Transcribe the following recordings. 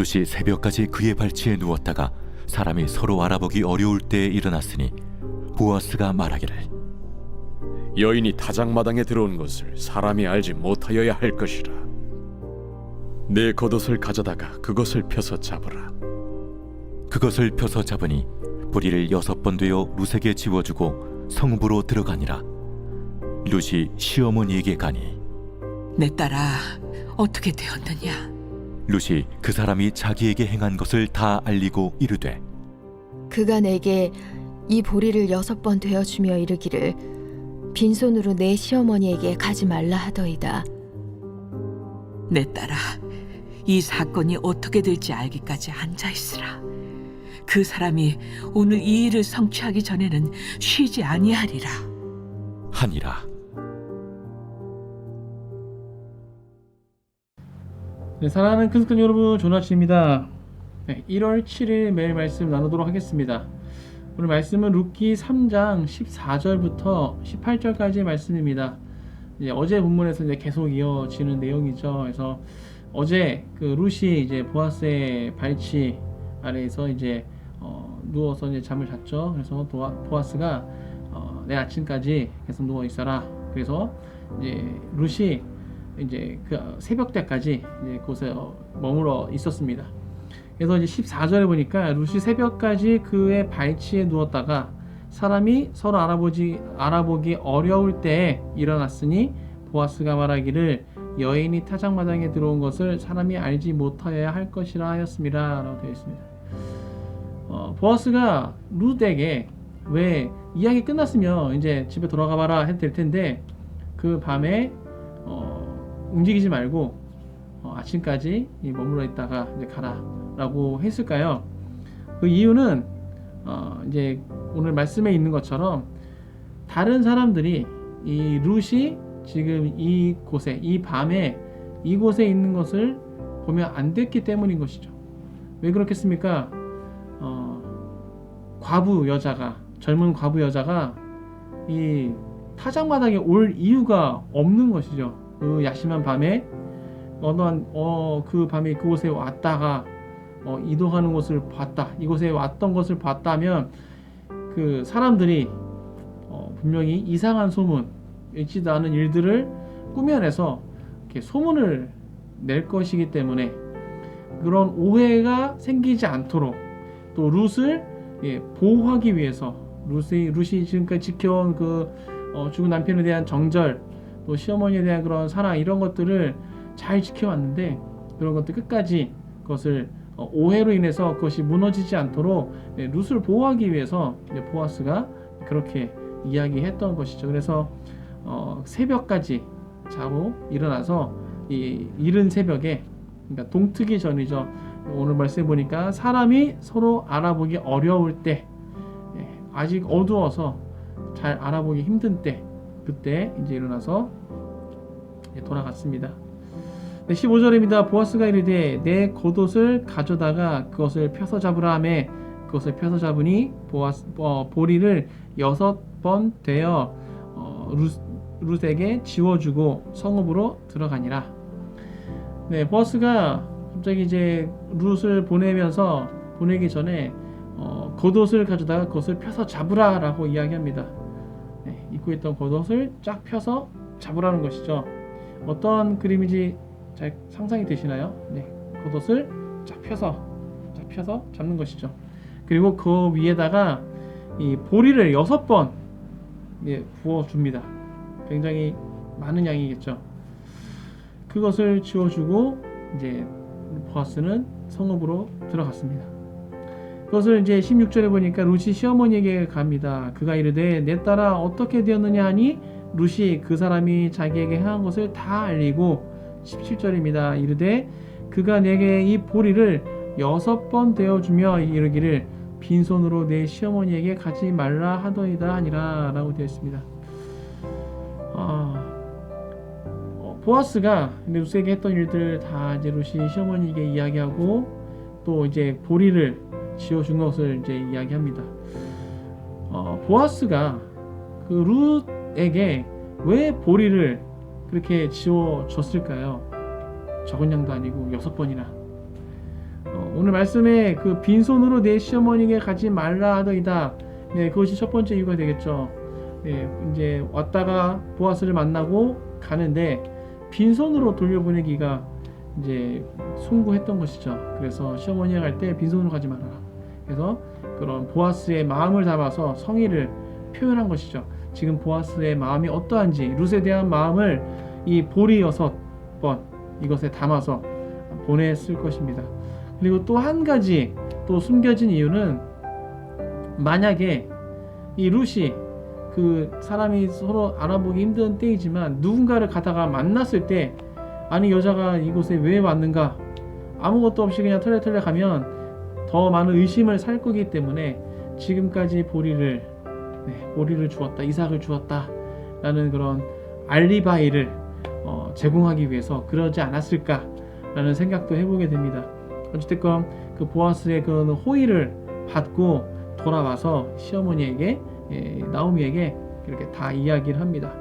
룻이 새벽까지 그의 발치에 누웠다가 사람이 서로 알아보기 어려울 때에 일어났으니 보아스가 말하기를 여인이 타작마당에 들어온 것을 사람이 알지 못하여야 할 것이라. 내 겉옷을 가져다가 그것을 펴서 잡으라. 그것을 펴서 잡으니 보리를 6번 되어 룻에게 지워주고 성읍으로 들어가니라. 룻이 시어머니에게 가니 내 딸아, 어떻게 되었느냐? 룻이 그 사람이 자기에게 행한 것을 다 알리고 이르되 그가 내게 이 보리를 6번 되어주며 이르기를 빈손으로 내 시어머니에게 가지 말라 하더이다. 내 딸아, 이 사건이 어떻게 될지 알기까지 앉아있으라. 그 사람이 오늘 이 일을 성취하기 전에는 쉬지 아니하리라 하니라. 네, 사랑하는 큰스큰 여러분, 조나치입니다. 1월 7일 매일 말씀 나누도록 하겠습니다. 오늘 말씀은 룻기 3장 14절부터 18절까지의 말씀입니다. 이제 어제 본문에서 이제 계속 이어지는 내용이죠. 그래서 어제 그 룻이 이제 보아스의 발치 아래에서 이제 누워서 이제 잠을 잤죠. 그래서 보아스가 내일 아침까지 계속 누워 있어라. 그래서 이제 룻이 이제 그 새벽 때까지 이제 곳에 머물러 있었습니다. 그래서 이제 14절에 보니까 룻이 새벽까지 그의 발치에 누웠다가 사람이 서로 알아보기 어려울 때에 일어났으니 보아스가 말하기를 여인이 타작마당에 들어온 것을 사람이 알지 못하여야 할 것이라 하였습니다 라고 되어 있습니다. 보아스가 룻에게 왜 이야기 끝났으면 이제 집에 돌아가 봐라 해도 될 텐데 그 밤에 움직이지 말고 아침까지 머물러 있다가 이제 가라라고 했을까요? 그 이유는 이제 오늘 말씀에 있는 것처럼 다른 사람들이 이 룻이 지금 이곳에 이 밤에 이곳에 있는 것을 보면 안 됐기 때문인 것이죠. 왜 그렇겠습니까? 젊은 과부 여자가 이 타작마당에 올 이유가 없는 것이죠. 그 야심한 밤에 그 밤에 그곳에 왔다가 이동하는 것을 봤다. 이곳에 왔던 것을 봤다면 그 사람들이 분명히 이상한 소문, 있지도 않은 일들을 꾸며내서 이렇게 소문을 낼 것이기 때문에 그런 오해가 생기지 않도록 또 룻을 보호하기 위해서 룻이 지금까지 지켜온 그 죽은 남편에 대한 정절, 또 시어머니에 대한 그런 사랑, 이런 것들을 잘 지켜왔는데 그런 것들 끝까지 그것을 오해로 인해서 그것이 무너지지 않도록 룻을 보호하기 위해서 보아스가 그렇게 이야기했던 것이죠. 그래서 새벽까지 자고 일어나서 이 이른 새벽에, 그러니까 동트기 전이죠. 오늘 말씀해 보니까 사람이 서로 알아보기 어려울 때, 아직 어두워서 잘 알아보기 힘든 때, 그때 이제 일어나서 돌아갔습니다. 15절입니다. 보아스가 이르되 내 겉옷을 가져다가 그것을 펴서 잡으라 하매 그것을 펴서 잡으니 보리를 6번 되어 룻에게 지워주고 성읍으로 들어가니라. 네, 보아스가 갑자기 이제 룻을 보내기 전에 겉옷을 가져다가 그것을 펴서 잡으라 라고 이야기합니다. 네, 입고 있던 겉옷을 쫙 펴서 잡으라는 것이죠. 어떤 그림인지 잘 상상이 되시나요? 네, 겉옷을 쫙 펴서 잡는 것이죠. 그리고 그 위에다가 이 보리를 6번 부어줍니다. 굉장히 많은 양이겠죠. 그것을 지워주고 이제 보아스는 성읍으로 들어갔습니다. 그것을 이제 16절에 보니까 룻이 시어머니에게 갑니다. 그가 이르되 내 딸아 어떻게 되었느냐 하니 룻이 그 사람이 자기에게 행한 것을 다 알리고 17절입니다. 이르되 그가 내게 이 보리를 6번 되어주며 이르기를 빈손으로 내 시어머니에게 가지 말라 하더이다 하니라 라고 되어 있습니다. 보아스가 룻에게 했던 일들 다 이제 룻이 시어머니에게 이야기하고 또 이제 보리를 지어준 것을 이제 이야기합니다. 보아스가 그 룻에게 왜 보리를 그렇게 지어줬을까요? 적은 양도 아니고 6번이나. 오늘 말씀에 그 빈손으로 내 시어머니에게 가지 말라 하더이다. 네, 그것이 첫 번째 이유가 되겠죠. 네, 이제 왔다가 보아스를 만나고 가는데 빈손으로 돌려보내기가 이제 숭고했던 것이죠. 그래서 시어머니가 갈 때 빈손으로 가지 말아라. 그래서 그런 보아스의 마음을 담아서 성의를 표현한 것이죠. 지금 보아스의 마음이 어떠한지 룻에 대한 마음을 이 보리 6번 이것에 담아서 보냈을 것입니다. 그리고 또 한 가지 또 숨겨진 이유는 만약에 이 룻이 그 사람이 서로 알아보기 힘든 때이지만 누군가를 가다가 만났을 때 아니 여자가 이곳에 왜 왔는가 아무것도 없이 그냥 털레털레 가면 더 많은 의심을 살 거기 때문에 지금까지 보리를 주었다, 이삭을 주었다 라는 그런 알리바이를 제공하기 위해서 그러지 않았을까라는 생각도 해보게 됩니다. 어쨌든 그 보아스의 그 호의를 받고 돌아와서 시어머니에게 나오미에게 이렇게 다 이야기를 합니다.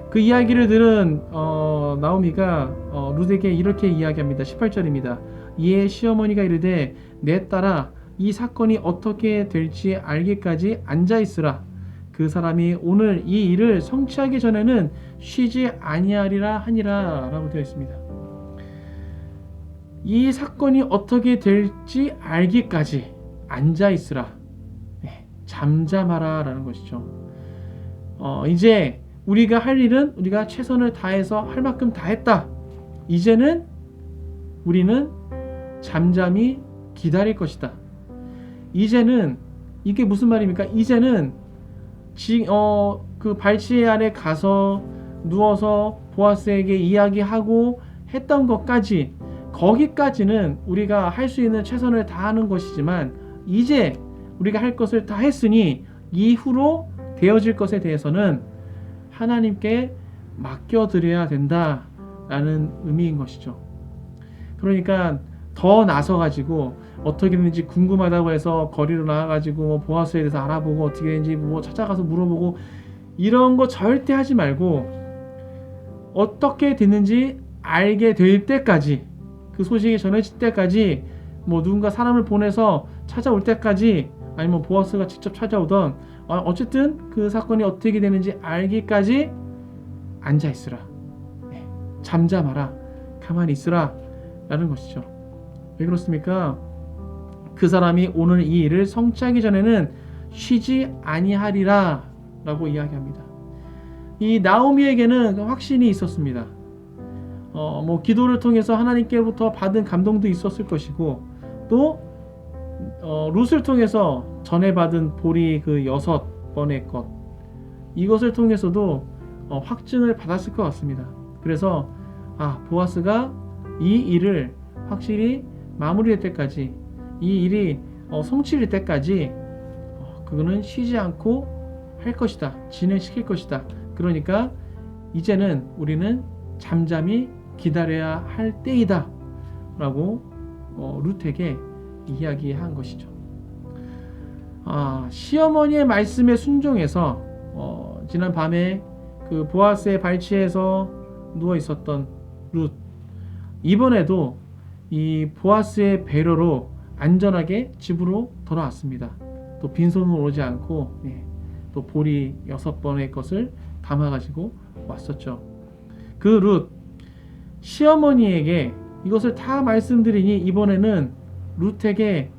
그 이야기를 들은 나오미가 룻에게 이렇게 이야기합니다. 18절입니다. 이에 시어머니가 이르되 내 딸아 이 사건이 어떻게 될지 알기까지 앉아있으라. 그 사람이 오늘 이 일을 성취하기 전에는 쉬지 아니하리라 하니라 라고 되어 있습니다. 이 사건이 어떻게 될지 알기까지 앉아있으라. 잠잠하라 라는 것이죠. 이제 우리가 할 일은 우리가 최선을 다해서 할 만큼 다 했다. 이제는 우리는 잠잠히 기다릴 것이다. 이제는 이게 무슨 말입니까? 이제는 그 발치의 아래 가서 누워서 보아스에게 이야기하고 했던 것까지 거기까지는 우리가 할 수 있는 최선을 다하는 것이지만 이제 우리가 할 것을 다 했으니 이후로 되어질 것에 대해서는 하나님께 맡겨드려야 된다라는 의미인 것이죠. 그러니까 더 나서가지고 어떻게 되는지 궁금하다고 해서 거리로 나가가지고 뭐 보아스에 대해서 알아보고 어떻게 되는지 뭐 찾아가서 물어보고 이런 거 절대 하지 말고 어떻게 됐는지 알게 될 때까지 그 소식이 전해질 때까지 뭐 누군가 사람을 보내서 찾아올 때까지 아니면 보아스가 직접 찾아오던 어쨌든 그 사건이 어떻게 되는지 알기까지 앉아있으라. 잠잠하라. 가만히 있으라 라는 것이죠. 왜 그렇습니까? 그 사람이 오늘 이 일을 성취하기 전에는 쉬지 아니하리라 라고 이야기합니다. 이 나오미에게는 확신이 있었습니다. 뭐 기도를 통해서 하나님께로부터 받은 감동도 있었을 것이고 또 룻을 통해서 전해받은 보리 그 6번의 것 이것을 통해서도 확증을 받았을 것 같습니다. 그래서 보아스가 이 일을 확실히 마무리될 때까지 이 일이 성취될 때까지 그거는 쉬지 않고 할 것이다. 진행시킬 것이다. 그러니까 이제는 우리는 잠잠히 기다려야 할 때이다 라고 룻에게 이야기한 것이죠. 시어머니의 말씀에 순종해서 지난 밤에 그 보아스의 발치에서 누워 있었던 룻 이번에도 이 보아스의 배려로 안전하게 집으로 돌아왔습니다. 또 빈손으로 오지 않고 또 보리 6번의 것을 담아가지고 왔었죠. 그 룻 시어머니에게 이것을 다 말씀드리니 이번에는 룻에게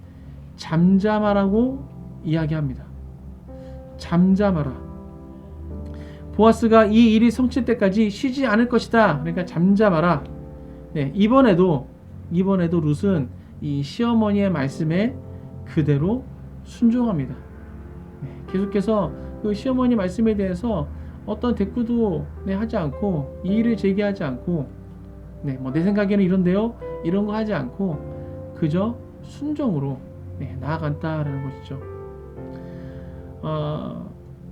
잠잠하라고 이야기합니다. 잠잠하라. 보아스가 이 일이 성취될 때까지 쉬지 않을 것이다. 그러니까 잠잠하라. 이번에도 룻은 이 시어머니의 말씀에 그대로 순종합니다. 계속해서 그 시어머니 말씀에 대해서 어떤 대꾸도 하지 않고 이의를 제기하지 않고 뭐 내 생각에는 이런데요 이런 거 하지 않고 그저 순종으로 나아간다라는 것이죠.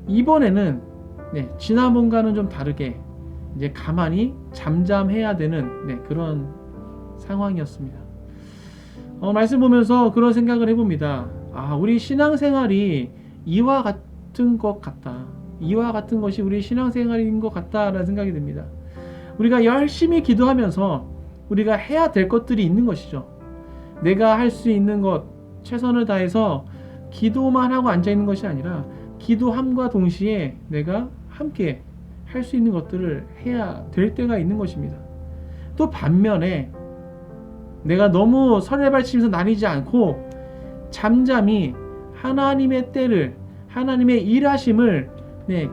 이번에는 지난번과는 좀 다르게 이제 가만히 잠잠해야 되는 그런 상황이었습니다. 말씀 보면서 그런 생각을 해봅니다. 우리 신앙생활이 이와 같은 것 같다. 이와 같은 것이 우리 신앙생활인 것 같다라는 생각이 듭니다. 우리가 열심히 기도하면서 우리가 해야 될 것들이 있는 것이죠. 내가 할 수 있는 것 최선을 다해서 기도만 하고 앉아 있는 것이 아니라 기도함과 동시에 내가 함께 할 수 있는 것들을 해야 될 때가 있는 것입니다. 또 반면에 내가 너무 설레발치면서 나뉘지 않고 잠잠히 하나님의 때를, 하나님의 일하심을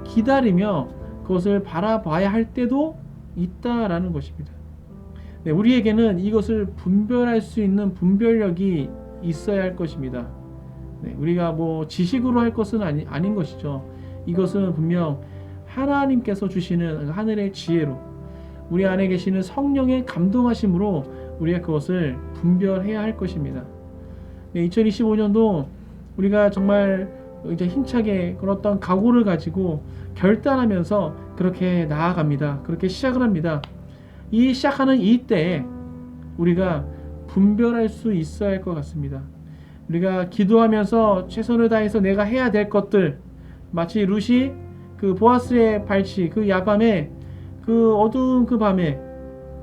기다리며 그것을 바라봐야 할 때도 있다라는 것입니다. 우리에게는 이것을 분별할 수 있는 분별력이 있어야 할 것입니다. 우리가 뭐 지식으로 할 것은 아닌 것이죠. 이것은 분명 하나님께서 주시는 하늘의 지혜로, 우리 안에 계시는 성령의 감동하심으로 우리가 그것을 분별해야 할 것입니다. 2025년도 우리가 정말 이제 힘차게 그런 어떤 각오를 가지고 결단하면서 그렇게 나아갑니다. 그렇게 시작을 합니다. 이 시작하는 이때에 우리가 분별할 수 있어야 할 것 같습니다. 우리가 기도하면서 최선을 다해서 내가 해야 될 것들, 마치 룻이 그 보아스의 발치, 그 야밤에, 그 어두운 그 밤에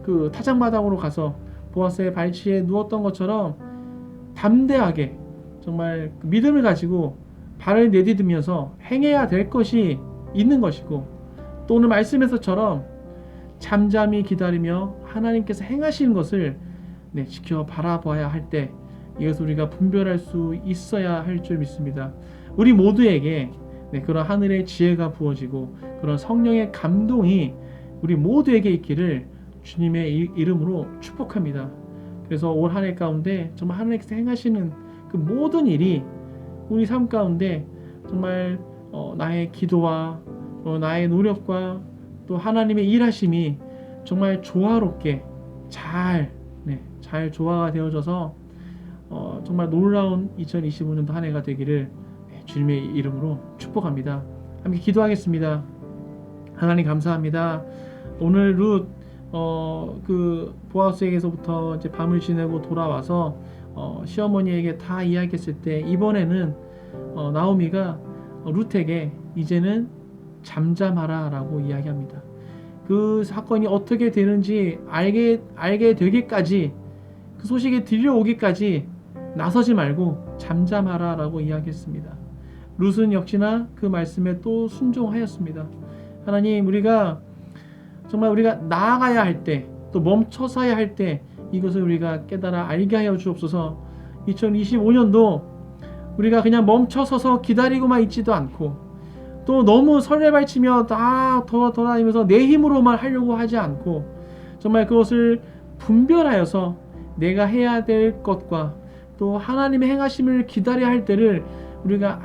그 타작마당으로 가서 보아스의 발치에 누웠던 것처럼 담대하게 정말 믿음을 가지고 발을 내디디면서 행해야 될 것이 있는 것이고, 또 오늘 말씀에서처럼 잠잠히 기다리며 하나님께서 행하시는 것을 지켜 바라봐야 할 때 이것을 우리가 분별할 수 있어야 할 줄 믿습니다. 우리 모두에게 그런 하늘의 지혜가 부어지고 그런 성령의 감동이 우리 모두에게 있기를 주님의 이름으로 축복합니다. 그래서 올 한 해 가운데 정말 하나님께서 행하시는 그 모든 일이 우리 삶 가운데 정말 나의 기도와 나의 노력과 또 하나님의 일하심이 정말 조화롭게 잘 조화가 되어져서 정말 놀라운 2025년도 한 해가 되기를 주님의 이름으로 축복합니다. 함께 기도하겠습니다. 하나님 감사합니다. 오늘 룻 그 보아스에게서부터 이제 밤을 지내고 돌아와서 시어머니에게 다 이야기했을 때 이번에는 나오미가 룻에게 이제는 잠잠하라 라고 이야기합니다. 그 사건이 어떻게 되는지 알게 되기까지, 그 소식이 들려오기까지 나서지 말고 잠잠하라 라고 이야기했습니다. 룻은 역시나 그 말씀에 또 순종하였습니다. 하나님, 정말 우리가 나아가야 할 때, 또 멈춰서야 할 때 이것을 우리가 깨달아 알게 하여 주옵소서. 2025년도 우리가 그냥 멈춰서서 기다리고만 있지도 않고, 또 너무 설레발치며 다 돌아다니면서 내 힘으로만 하려고 하지 않고, 정말 그것을 분별하여서 내가 해야 될 것과 또 하나님의 행하심을 기다려야 할 때를 우리가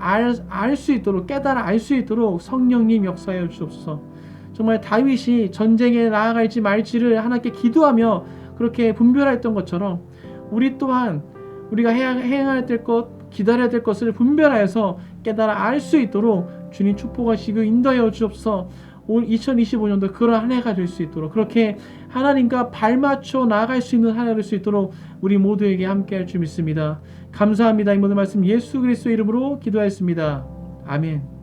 알 수 있도록, 깨달아 알 수 있도록 성령님 역사하여 주옵소서. 정말 다윗이 전쟁에 나아갈지 말지를 하나님께 기도하며 그렇게 분별했던 것처럼 우리 또한 우리가 행해야 될 것, 기다려야 될 것을 분별하여서 깨달아 알 수 있도록 주님 축복하시고 인도하여 주옵소서. 올 2025년도 그런 한 해가 될 수 있도록, 그렇게 하나님과 발맞춰 나아갈 수 있는 한 해가 될 수 있도록 우리 모두에게 함께할 줄 믿습니다. 감사합니다. 이 모든 말씀 예수 그리스도의 이름으로 기도하였습니다. 아멘.